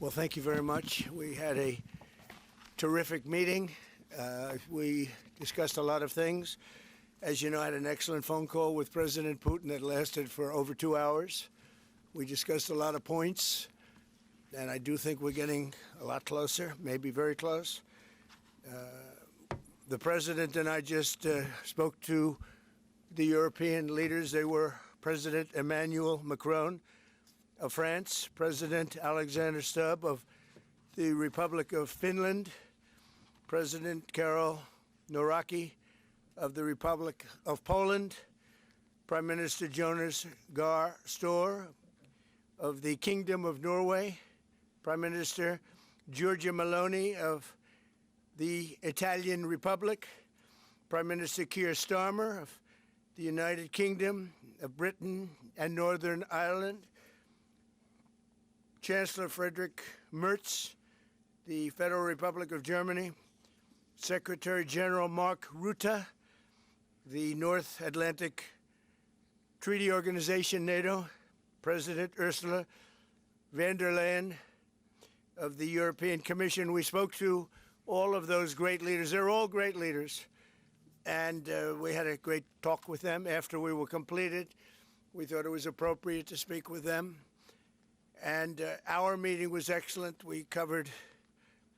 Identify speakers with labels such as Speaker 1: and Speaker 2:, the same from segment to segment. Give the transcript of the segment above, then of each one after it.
Speaker 1: Well, thank you very much. We had a terrific meeting. We discussed a lot of things. As you know, I had an excellent phone call with President Putin that lasted for over 2 hours. We discussed a lot of points, and I do think we're getting a lot closer, maybe very close. The President and I just spoke to the European leaders. They were President Emmanuel Macron of France, President Alexander Stubb of the Republic of Finland, President Karol Nawrocki of the Republic of Poland, Prime Minister Jonas Gahr Store of the Kingdom of Norway, Prime Minister Giorgia Meloni of the Italian Republic, Prime Minister Keir Starmer of the United Kingdom of Britain and Northern Ireland, Chancellor Friedrich Merz, the Federal Republic of Germany, Secretary General Mark Rutte, the North Atlantic Treaty Organization, NATO, President Ursula von der Leyen of the European Commission. We spoke to all of those great leaders. They're all great leaders. And we had a great talk with them after we were completed. We thought it was appropriate to speak with them. And our meeting was excellent. We covered,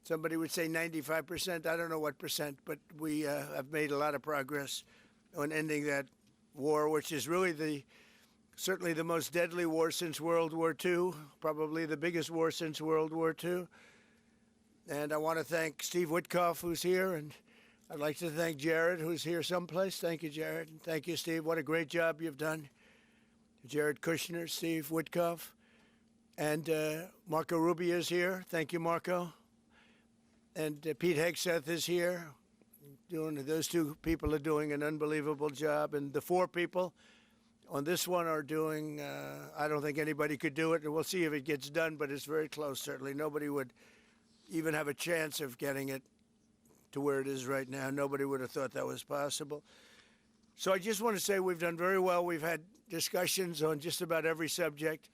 Speaker 1: somebody would say 95%. I don't know what percent, but we have made a lot of progress on ending that war, which is really certainly the most deadly war since World War II, probably the biggest war since World War II. And I want to thank Steve Witkoff, who's here, and I'd like to thank Jared, who's here someplace. Thank you, Jared. And thank you, Steve. What a great job you've done. Jared Kushner, Steve Witkoff, and Marco Rubio is here. Thank you, Marco. And Pete Hegseth is here. Those two people are doing an unbelievable job. And the four people on this one are doing, I don't think anybody could do it. And we'll see if it gets done, but it's very close, certainly. Nobody would even have a chance of getting it to where it is right now. Nobody would have thought that was possible. So I just want to say we've done very well. We've had discussions on just about every subject,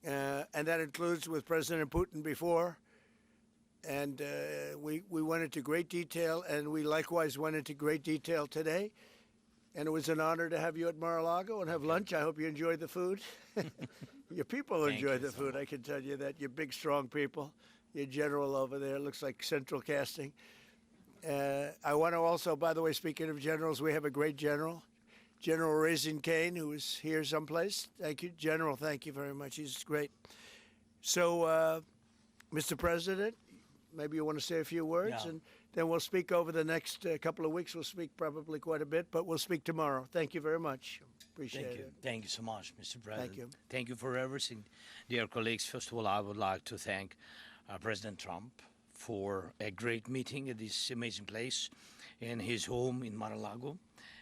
Speaker 1: and that includes with President Putin before. And we went into great detail, and we likewise went into great detail today. And it was an honor to have you at Mar-a-Lago and have lunch. I hope you enjoyed the food. Your people enjoyed the food, I can tell you that. You're big, strong people. Your general over there looks like central casting. I want to also, by the way, speaking of generals, we have a great general, General Raisin Kane, who is here someplace. Thank you, General. Thank you very much. He's great. So, Mr. President, maybe you want to say a few words, and then we'll speak over the next couple of weeks. We'll speak probably quite a bit, but we'll speak tomorrow. Thank you very much. Appreciate it.
Speaker 2: Thank you so much, Mr. President.
Speaker 1: Thank you.
Speaker 2: Thank you for everything. Dear colleagues, first of all, I would like to thank President Trump for a great meeting at this amazing place in his home in Mar-a-Lago.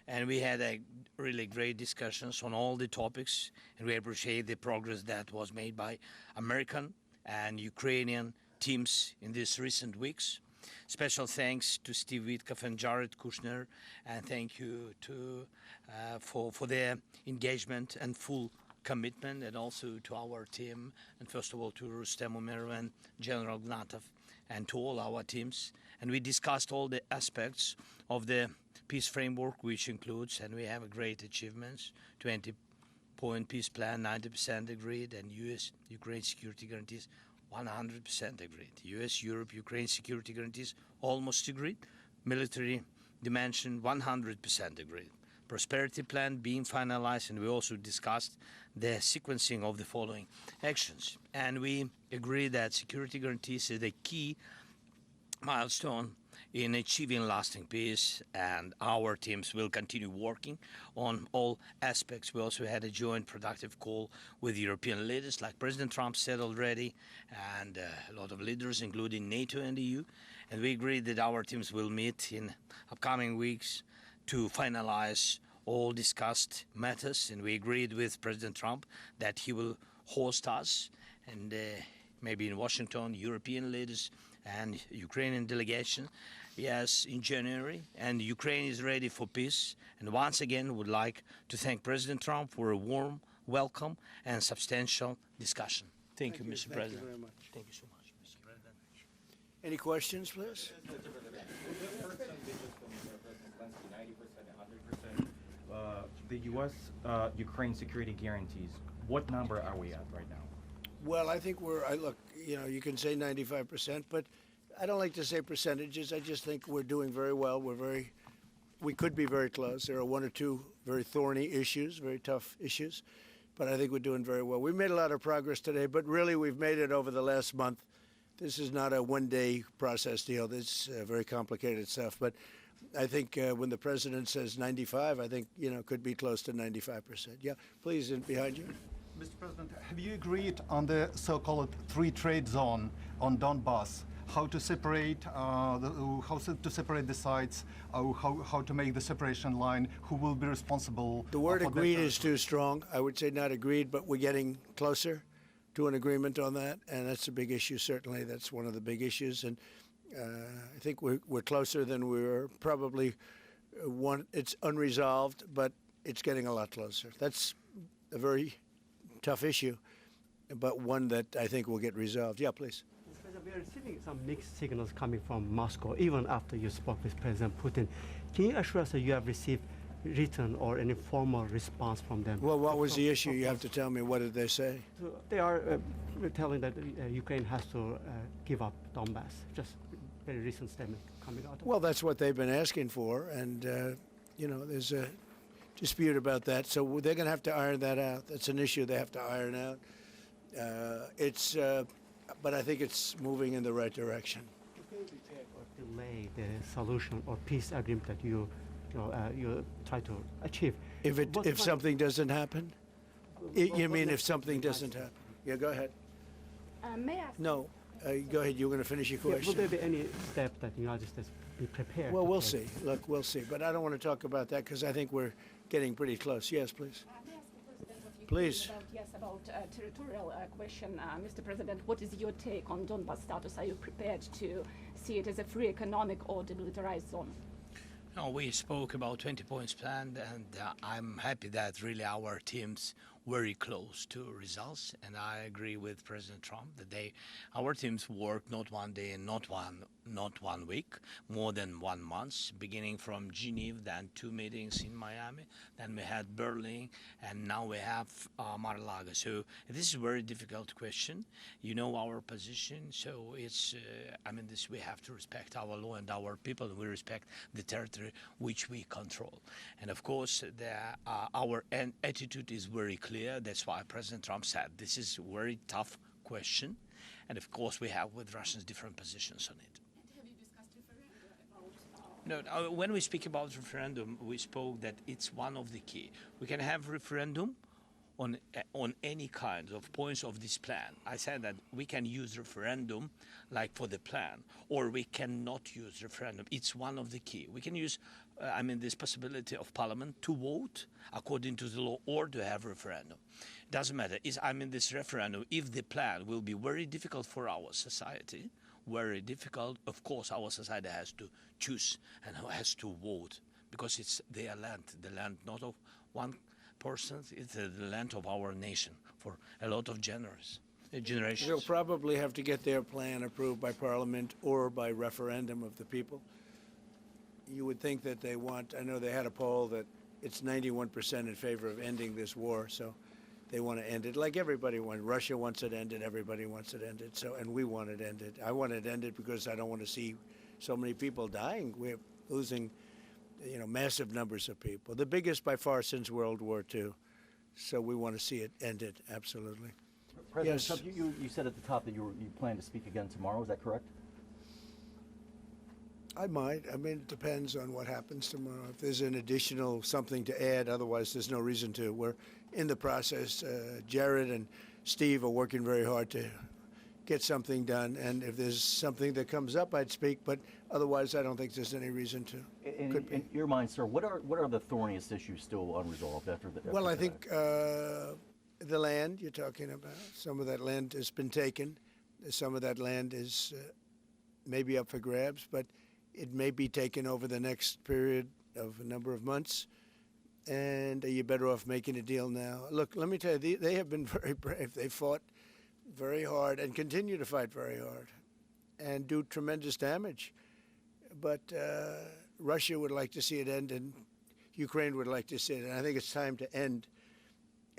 Speaker 2: And we had a really great discussions on all the topics, and we appreciate the progress that was made by American and Ukrainian teams in these recent weeks. Special thanks to Steve Witkoff and Jared Kushner, and thank you for their engagement and full commitment, and also to our team, and first of all to Rustem Umerov and General Gnatov, and to all our teams. And we discussed all the aspects of the peace framework, which includes, and we have a great achievements, 20-point peace plan, 90% agreed, and U.S.-Ukraine security guarantees, 100% agreed. U.S.-Europe-Ukraine security guarantees, almost agreed. Military dimension, 100% agreed. Prosperity plan being finalized, and we also discussed the sequencing of the following actions. And we agree that security guarantees is a key milestone in achieving lasting peace, and our teams will continue working on all aspects. We also had a joint productive call with European leaders, like President Trump said already, and a lot of leaders, including NATO and EU. And we agreed that our teams will meet in upcoming weeks to finalize all discussed matters, and we agreed with President Trump that he will host us, and maybe in Washington, European leaders and Ukrainian delegation, yes, in January. And Ukraine is ready for peace. And once again, would like to thank President Trump for a warm welcome and substantial discussion. Thank you, Mr. President.
Speaker 1: Thank you very much.
Speaker 2: Thank you so much.
Speaker 1: Any questions, please?
Speaker 3: The U.S. Ukraine security guarantees. What number are we at right now?
Speaker 1: Well, I think look, you can say 95%, but I don't like to say percentages. I just think we're doing very well. We could be very close. There are one or two very thorny issues, very tough issues, but I think we're doing very well. We made a lot of progress today, but really we've made it over the last month. This is not a one-day process deal. This is very complicated stuff, but I think when the president says 95, I think, could be close to 95%. Yeah, please, behind you.
Speaker 4: Mr. President, have you agreed on the so-called free trade zone on Donbass? How to separate the sites? How to make the separation line? Who will be responsible?
Speaker 1: The word
Speaker 4: for that
Speaker 1: agreed is too strong. I would say not agreed, but we're getting closer to an agreement on that, and that's a big issue. Certainly, that's one of the big issues, and I think we're closer than we were probably. It's unresolved, but it's getting a lot closer. That's a very tough issue, but one that I think will get resolved. Yeah, please.
Speaker 5: We are receiving some mixed signals coming from Moscow, even after you spoke with President Putin. Can you assure us that you have received written or any formal response from them?
Speaker 1: Well, what was the issue? You have to tell me. What did they say?
Speaker 5: So they are telling that Ukraine has to give up Donbass. Just very recent statement coming out.
Speaker 1: Well, that's what they've been asking for, and there's a dispute about that. So they're going to have to iron that out. That's an issue they have to iron out. But I think it's moving in the right direction.
Speaker 5: Can you repair or delay the solution or peace agreement that you try to achieve?
Speaker 1: If something doesn't happen? You mean if something doesn't happen? Yeah, go ahead.
Speaker 6: May I ask?
Speaker 1: No, go ahead. You were going to finish your question.
Speaker 5: Will there be any step that the United States be prepared?
Speaker 1: Well, we'll
Speaker 5: take?
Speaker 1: see. Look, we'll see. But I don't want to talk about that because I think we're getting pretty close. Yes, please.
Speaker 6: May I ask the President of Ukraine
Speaker 1: Please.
Speaker 6: about territorial question. Mr. President, what is your take on Donbas status? Are you prepared to see it as a free economic or demilitarized zone?
Speaker 2: No, we spoke about 20 points plan, and I'm happy that really our team's very close to results, and I agree with President Trump that our teams worked not one day and not one week, more than 1 month, beginning from Geneva, then 2 meetings in Miami, then we had Berlin, and now we have Mar-a-Lago. So this is a very difficult question. You know our position, so it's, we have to respect our law and our people, and we respect the territory which we control. And of course, our attitude is very clear. That's why President Trump said this is a very tough question. And of course, we have with Russians different positions on it.
Speaker 6: And have you discussed referendum about?
Speaker 2: No, when we speak about referendum, we spoke that it's one of the key. We can have referendum on any kind of points of this plan. I said that we can use referendum like for the plan, or we cannot use referendum. It's one of the key. We can use, this possibility of Parliament to vote according to the law or to have referendum. Doesn't matter. This referendum, if the plan will be very difficult for our society, very difficult, of course our society has to choose and has to vote because it's their land, the land not of one person, it's the land of our nation for a lot of generations.
Speaker 1: They'll probably have to get their plan approved by Parliament or by referendum of the people. You would think that I know they had a poll that it's 91% in favor of ending this war, so they want to end it like everybody wants. Russia wants it ended, everybody wants it ended, and we want it ended. I want it ended because I don't want to see so many people dying. We're losing massive numbers of people, the biggest by far since World War II. So we want to see it ended, absolutely.
Speaker 7: President
Speaker 1: Yes.
Speaker 7: Trump, you said at the top that you plan to speak again tomorrow. Is that correct?
Speaker 1: I might. It depends on what happens tomorrow. If there's an additional something to add, otherwise there's no reason to. We're in the process. Jared and Steve are working very hard to get something done, and if there's something that comes up, I'd speak, but otherwise I don't think there's any reason to.
Speaker 7: In your mind, sir, what are the thorniest issues still unresolved after the?
Speaker 1: Well, I think the land you're talking about, some of that land has been taken. Some of that land is maybe up for grabs, but it may be taken over the next period of a number of months. And are you better off making a deal now? Look, let me tell you, they have been very brave. They fought very hard and continue to fight very hard. and do tremendous damage. But Russia would like to see it end, and Ukraine would like to see it. And I think it's time to end.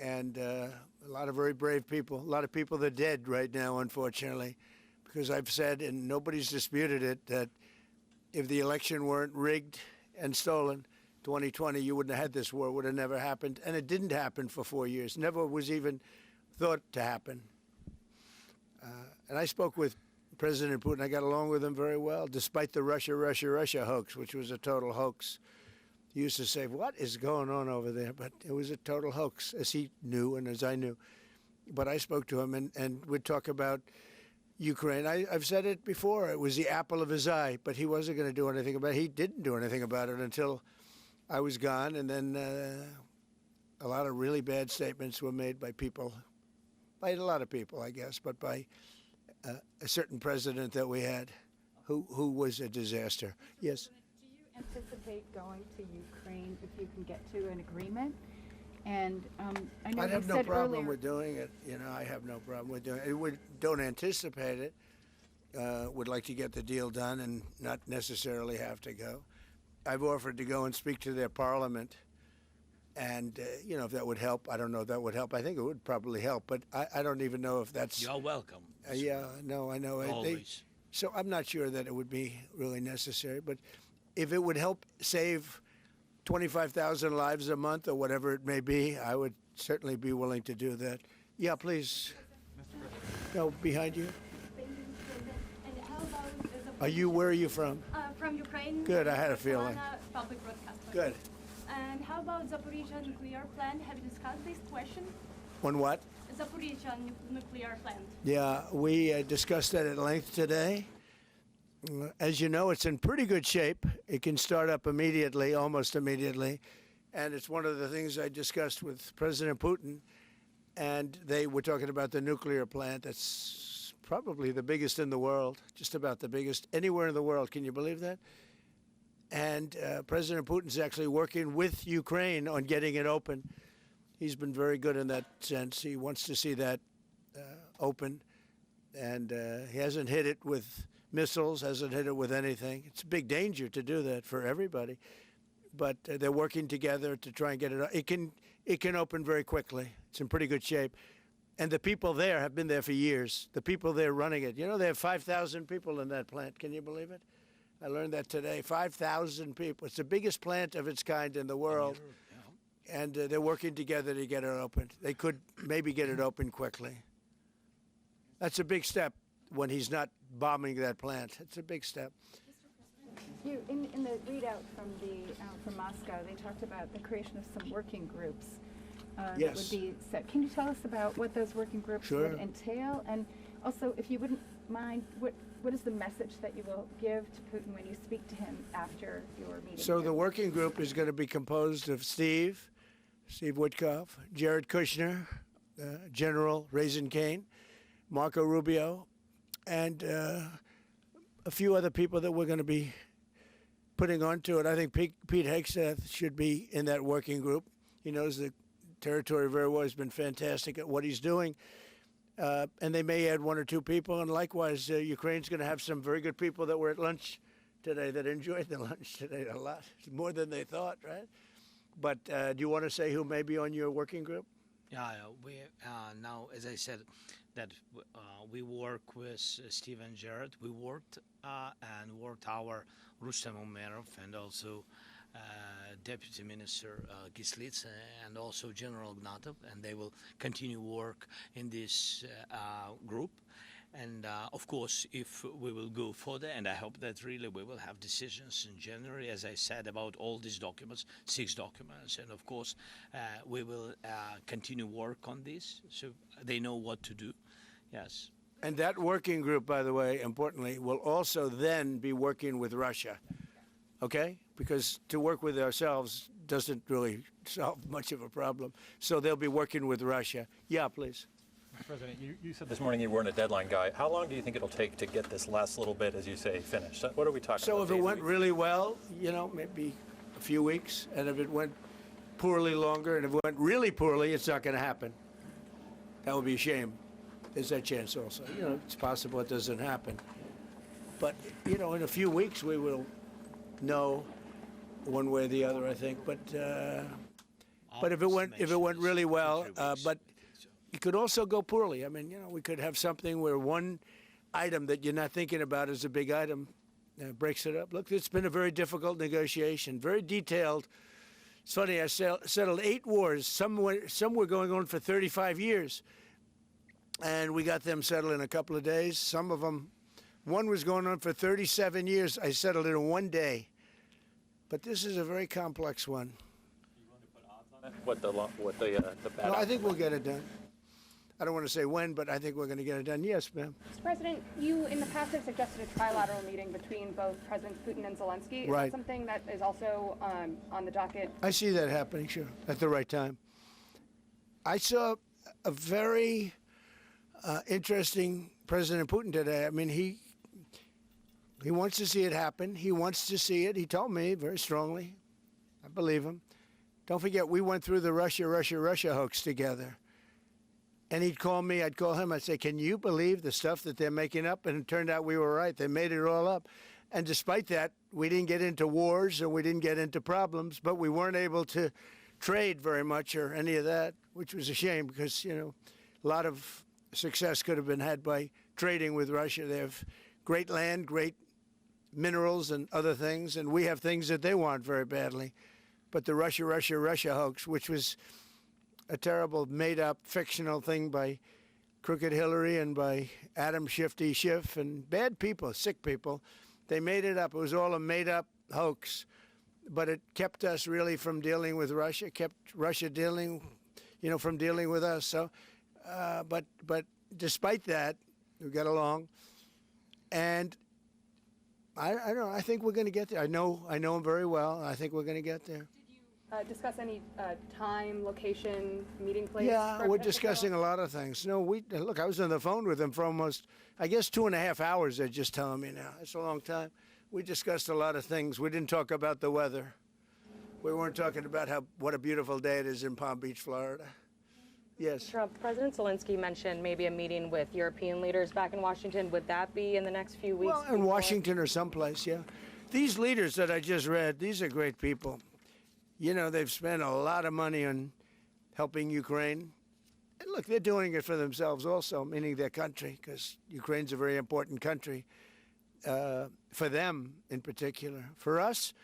Speaker 1: And a lot of very brave people, a lot of people that are dead right now, unfortunately, because I've said, and nobody's disputed it, that if the election weren't rigged and stolen, 2020, you wouldn't have had this war. It would have never happened. And it didn't happen for 4 years. Never was even thought to happen. And I spoke with President Putin. I got along with him very well, despite the Russia hoax, which was a total hoax. He used to say, what is going on over there? But it was a total hoax, as he knew and as I knew. But I spoke to him, and we'd talk about Ukraine. I've said it before. It was the apple of his eye, but he wasn't going to do anything about it. He didn't do anything about it until I was gone, and then a lot of really bad statements were made by people, by a lot of people, I guess, but by a certain president that we had who was a disaster. Yes?
Speaker 8: Do you anticipate going to Ukraine if you can get to an agreement? And I know
Speaker 1: I'd
Speaker 8: you
Speaker 1: have no
Speaker 8: said
Speaker 1: problem
Speaker 8: earlier,
Speaker 1: with doing it. You know, I have no problem with doing it. Don't anticipate it. Would like to get the deal done and not necessarily have to go. I've offered to go and speak to their parliament. And, you know, if that would help, I don't know if that would help. I think it would probably help, but I don't even know if that's...
Speaker 2: You're welcome.
Speaker 1: Yeah, no, I know.
Speaker 2: Always.
Speaker 1: So I'm not sure that it would be really necessary, but if it would help save 25,000 lives a month or whatever it may be, I would certainly be willing to do that. Yeah, please. No, behind you.
Speaker 9: Thank you, Mr. President. And how about
Speaker 1: Where are you from?
Speaker 9: from Ukraine?
Speaker 1: Good, I had a feeling.
Speaker 9: Solana Public Broadcast.
Speaker 1: Good.
Speaker 9: And how about Zaporizhia nuclear plant? Have you discussed this question?
Speaker 1: On what?
Speaker 9: Zaporizhia nuclear plant.
Speaker 1: Yeah, we discussed that at length today. As you know, it's in pretty good shape. It can start up immediately, almost immediately. And it's one of the things I discussed with President Putin. And they were talking about the nuclear plant. That's probably the biggest in the world, just about the biggest anywhere in the world. Can you believe that? And President Putin's actually working with Ukraine on getting it open. He's been very good in that sense. He wants to see that open. And he hasn't hit it with missiles, hasn't hit it with anything. It's a big danger to do that for everybody. But they're working together to try and get it. It can open very quickly. It's in pretty good shape. And the people there have been there for years. The people there running it. You know, they have 5,000 people in that plant. Can you believe it? I learned that today. 5,000 people. It's the biggest plant of its kind in the world. And they're working together to get it opened. They could maybe get it open quickly. That's a big step when he's not bombing that plant. It's a big step.
Speaker 8: you in the readout from Moscow, they talked about the creation of some working groups that
Speaker 1: Yes.
Speaker 8: would be set. Can you tell us about what those working groups
Speaker 1: Sure.
Speaker 8: would entail? And also, if you wouldn't mind, what is the message that you will give to Putin when you speak to him after your meeting?
Speaker 1: So
Speaker 8: here?
Speaker 1: the working group is going to be composed of Steve Witkoff, Jared Kushner, General Raisin Kane, Marco Rubio, and a few other people that we're going to be putting onto it. I think Pete Hegseth should be in that working group. He knows the territory very well. He's been fantastic at what he's doing. And they may add one or two people. And likewise, Ukraine's going to have some very good people that were at lunch today that enjoyed the lunch today a lot, more than they thought, right? But do you want to say who may be on your working group?
Speaker 2: Yeah, we now, as I said, that we work with Steve and Jared. We worked our Rustem Umerov and also Deputy Minister Gislitz and also General Ignatov, and they will continue work in this group. And of course, if we will go further, and I hope that really we will have decisions in January, as I said, about all these documents, 6 documents, and of course, we will continue work on this, so they know what to do. Yes.
Speaker 1: And that working group, by the way, importantly, will also then be working with Russia, okay? Because to work with ourselves doesn't really solve much of a problem. So they'll be working with Russia. Yeah, please.
Speaker 10: Mr. President, you said this morning you weren't a deadline guy. How long do you think it'll take to get this last little bit, as you say, finished? What are we talking
Speaker 1: So
Speaker 10: about?
Speaker 1: if it went really well, you know, maybe a few weeks. And if it went poorly, longer. And if it went really poorly, it's not going to happen. That would be a shame. There's that chance also. You know, it's possible it doesn't happen. But, you know, in a few weeks we will know one way or the other, I think. But if it went really well, but it could also go poorly. I mean, you know, we could have something where one item that you're not thinking about as a big item breaks it up. Look, it's been a very difficult negotiation, very detailed. It's funny, I settled 8 wars. Some were going on for 35 years, and we got them settled in a couple of days. Some of them, one was going on for 37 years. I settled it in 1 day. But this is a very complex one.
Speaker 10: What the bad?
Speaker 1: No, I think we'll get it done. I don't want to say when, but I think we're going to get it done. Yes, ma'am.
Speaker 11: Mr. President, you in the past have suggested a trilateral meeting between both Presidents Putin and Zelenskyy.
Speaker 1: Right.
Speaker 11: Is that something that is also on the docket?
Speaker 1: I see that happening, sure, at the right time. I saw a very interesting President Putin today. I mean, he wants to see it happen. He wants to see it. He told me very strongly. I believe him. Don't forget, we went through the Russia hoax together. And he'd call me, I'd call him, I'd say, can you believe the stuff that they're making up? And it turned out we were right. They made it all up. And despite that, we didn't get into wars and we didn't get into problems, but we weren't able to trade very much or any of that, which was a shame because, you know, a lot of success could have been had by trading with Russia. They have great land, great minerals and other things, and we have things that they want very badly. But the Russia hoax, which was a terrible, made-up, fictional thing by Crooked Hillary and by Adam Shifty Schiff and bad people, sick people. They made it up. It was all a made-up hoax. But it kept us really from dealing with Russia, kept Russia dealing, you know, from dealing with us. So, but despite that, we got along. And I don't know, I think we're going to get there. I know him very well. I think we're going to get there.
Speaker 11: Discuss any time, location, meeting place?
Speaker 1: Yeah, we're discussing a lot of things. No, look, I was on the phone with him for almost, I guess, 2.5 hours, they're just telling me now. It's a long time. We discussed a lot of things. We didn't talk about the weather. We weren't talking about what a beautiful day it is in Palm Beach, Florida. Yes.
Speaker 12: President Zelenskyy mentioned maybe a meeting with European leaders back in Washington. Would that be in the next few weeks?
Speaker 1: Well, in Washington or someplace, yeah. These leaders that I just read, these are great people. You know, they've spent a lot of money on helping Ukraine. And look, they're doing it for themselves also, meaning their country, because Ukraine's a very important country for them in particular. For us,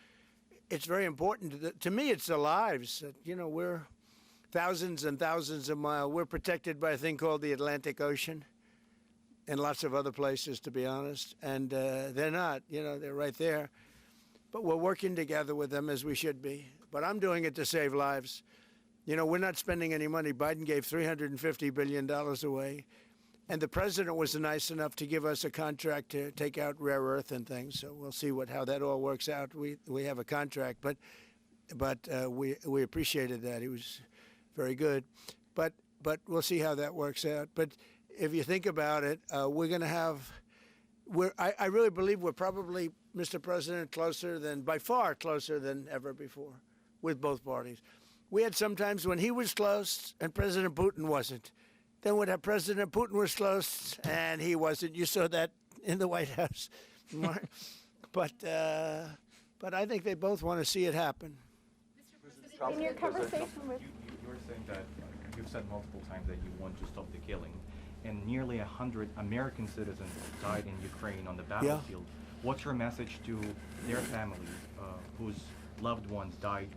Speaker 1: it's very important. To me, it's the lives. You know, we're thousands and thousands of miles. We're protected by a thing called the Atlantic Ocean and lots of other places, to be honest. And they're not, you know, they're right there. But we're working together with them as we should be. But I'm doing it to save lives. You know, we're not spending any money. Biden gave $350 billion away. And the president was nice enough to give us a contract to take out rare earth and things. So we'll see how that all works out. We have a contract, but we appreciated that. He was very good. But we'll see how that works out. But if you think about it, we're going to have. I really believe we're probably, Mr. President, by far closer than ever before with both parties. We had some times when he was close and President Putin wasn't. Then we'd have President Putin was close and he wasn't. You saw that in the White House. But I think they both want to see it happen.
Speaker 8: In your conversation with...
Speaker 3: You're saying that you've said multiple times that you want to stop the killing. And nearly 100 American citizens died in Ukraine on the battlefield. Yeah. What's your message to their families whose loved ones died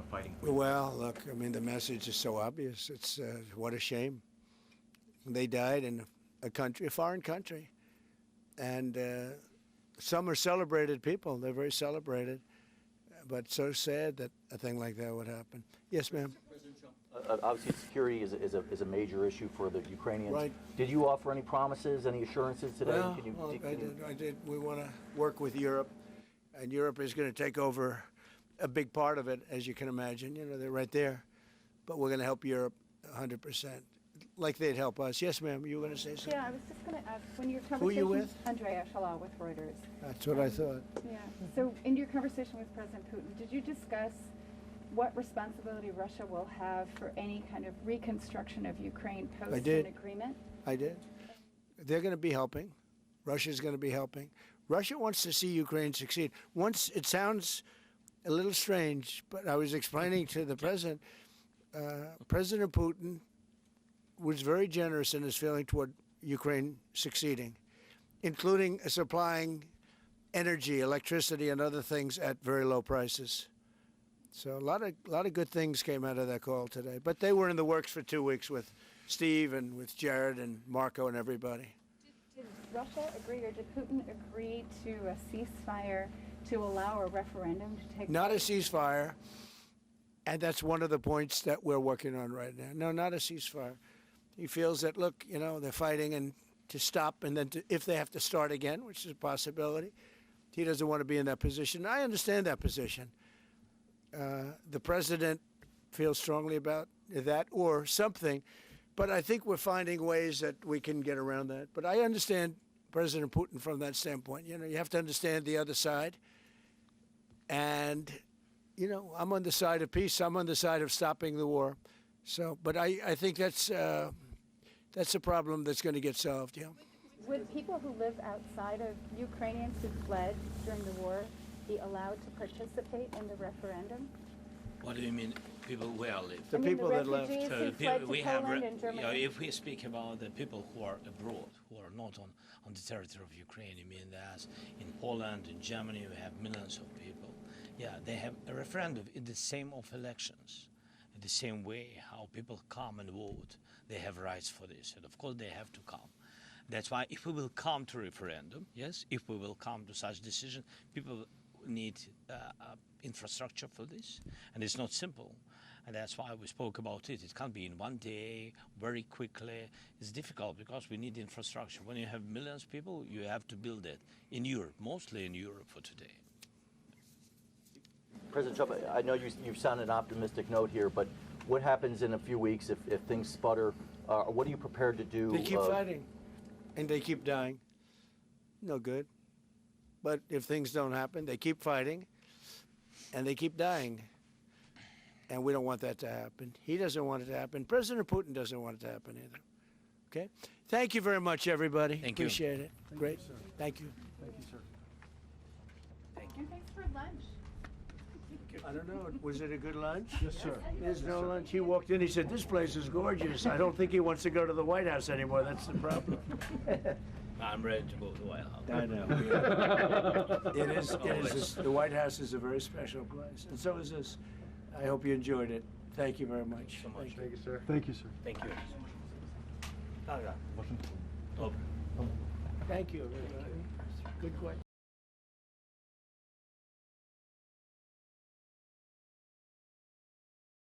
Speaker 3: fighting for you?
Speaker 1: Well, look, I mean, the message is so obvious. It's what a shame. They died in a foreign country. And some are celebrated people. They're very celebrated. But so sad that a thing like that would happen. Yes, ma'am.
Speaker 7: Obviously, security is a major issue for the Ukrainians.
Speaker 1: Right.
Speaker 7: Did you offer any promises, any assurances today?
Speaker 1: Well, I did. We want to work with Europe, and Europe is going to take over a big part of it, as you can imagine. You know, they're right there. But we're going to help Europe 100%, like they'd help us. Yes, ma'am, you were going to say something?
Speaker 8: Yeah, I was just going to ask, when your conversation...
Speaker 1: Who are you with?
Speaker 8: Andrea Shala with Reuters.
Speaker 1: That's what I thought.
Speaker 8: Yeah. So in your conversation with President Putin, did you discuss what responsibility Russia will have for any kind of reconstruction of Ukraine post an agreement?
Speaker 1: I did. They're going to be helping. Russia's going to be helping. Russia wants to see Ukraine succeed. Once it sounds a little strange, but I was explaining to the president, President Putin was very generous in his feeling toward Ukraine succeeding, including supplying energy, electricity, and other things at very low prices. So a lot of good things came out of that call today. But they were in the works for 2 weeks with Steve and with Jared and Marco and everybody.
Speaker 8: Did Russia agree, or did Putin agree to a ceasefire to allow a referendum to take
Speaker 1: Not a
Speaker 8: place?
Speaker 1: ceasefire, and that's one of the points that we're working on right now. No, not a ceasefire. He feels that, look, you know, they're fighting and to stop, and then if they have to start again, which is a possibility, he doesn't want to be in that position. I understand that position. The president feels strongly about that or something, but I think we're finding ways that we can get around that. But I understand President Putin from that standpoint. You know, you have to understand the other side. And, you know, I'm on the side of peace. I'm on the side of stopping the war. So, but I think that's a problem that's going to get solved, yeah.
Speaker 8: Would people who live outside of Ukrainians who fled during the war be allowed to participate in the referendum?
Speaker 2: What do you mean, people where live?
Speaker 1: The people that left.
Speaker 8: refugees who fled to Poland and
Speaker 2: You know,
Speaker 8: Germany.
Speaker 2: if we speak about the people who are abroad, who are not on the territory of Ukraine, you mean that in Poland, in Germany, we have millions of people. Yeah, they have a referendum in the same of elections, in the same way how people come and vote. They have rights for this, and of course they have to come. That's why if we will come to referendum, yes, if we will come to such decision, people need infrastructure for this, and it's not simple. And that's why we spoke about it. It can't be in one day, very quickly. It's difficult because we need infrastructure. When you have millions of people, you have to build it in Europe, mostly in Europe for today.
Speaker 7: President Trump, I know you've sounded an optimistic note here, but what happens in a few weeks if things sputter? What are you prepared to do?
Speaker 1: They keep fighting, and they keep dying. No good. But if things don't happen, they keep fighting, and they keep dying. And we don't want that to happen. He doesn't want it to happen. President Putin doesn't want it to happen either. Okay? Thank you very much, everybody.
Speaker 2: Thank you.
Speaker 1: Appreciate it. Great. Thank you.
Speaker 4: Thank you, sir.
Speaker 8: And thanks for lunch.
Speaker 1: I don't know. Was it a good lunch?
Speaker 4: Yes, sir.
Speaker 1: There's no lunch. He walked in. He said, "This place is gorgeous." I don't think he wants to go to the White House anymore. That's the problem.
Speaker 2: I'm ready to go to the White House.
Speaker 1: I know. Yeah. It is. The White House is a very special place, and so is this. I hope you enjoyed it. Thank you very much.
Speaker 2: So much.
Speaker 4: Thank you, sir. Thank you, sir.
Speaker 2: Thank you.
Speaker 1: Thank you, everybody. Good question.